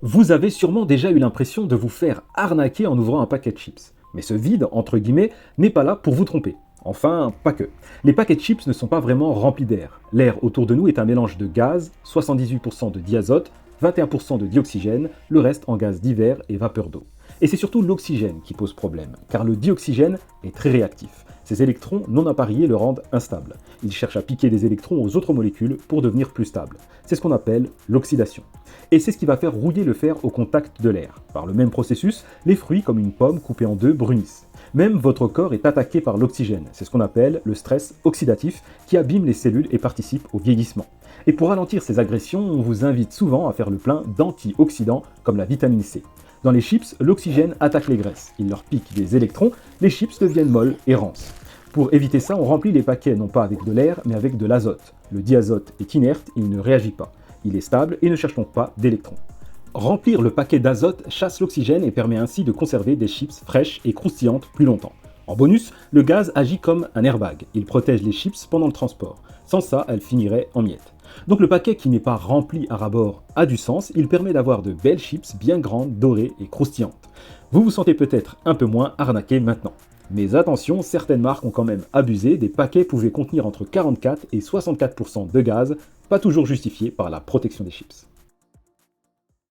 Vous avez sûrement déjà eu l'impression de vous faire arnaquer en ouvrant un paquet de chips. Mais ce vide, entre guillemets, n'est pas là pour vous tromper. Enfin, pas que. Les paquets de chips ne sont pas vraiment remplis d'air. L'air autour de nous est un mélange de gaz, 78% de diazote, 21% de dioxygène, le reste en gaz divers et vapeur d'eau. Et c'est surtout l'oxygène qui pose problème, car le dioxygène est très réactif. Ces électrons non appariés le rendent instable. Il cherche à piquer des électrons aux autres molécules pour devenir plus stable. C'est ce qu'on appelle l'oxydation. Et c'est ce qui va faire rouiller le fer au contact de l'air. Par le même processus, les fruits, comme une pomme coupée en deux, brunissent. Même votre corps est attaqué par l'oxygène. C'est ce qu'on appelle le stress oxydatif qui abîme les cellules et participe au vieillissement. Et pour ralentir ces agressions, on vous invite souvent à faire le plein d'antioxydants comme la vitamine C. Dans les chips, l'oxygène attaque les graisses. Il leur pique des électrons, les chips deviennent molles et rances. Pour éviter ça, on remplit les paquets non pas avec de l'air, mais avec de l'azote. Le diazote est inerte, il ne réagit pas. Il est stable et ne cherche donc pas d'électrons. Remplir le paquet d'azote chasse l'oxygène et permet ainsi de conserver des chips fraîches et croustillantes plus longtemps. En bonus, le gaz agit comme un airbag. Il protège les chips pendant le transport. Sans ça, elles finiraient en miettes. Donc le paquet qui n'est pas rempli à ras-bord a du sens, il permet d'avoir de belles chips bien grandes, dorées et croustillantes. Vous vous sentez peut-être un peu moins arnaqué maintenant. Mais attention, certaines marques ont quand même abusé, des paquets pouvaient contenir entre 44 et 64% de gaz, pas toujours justifié par la protection des chips.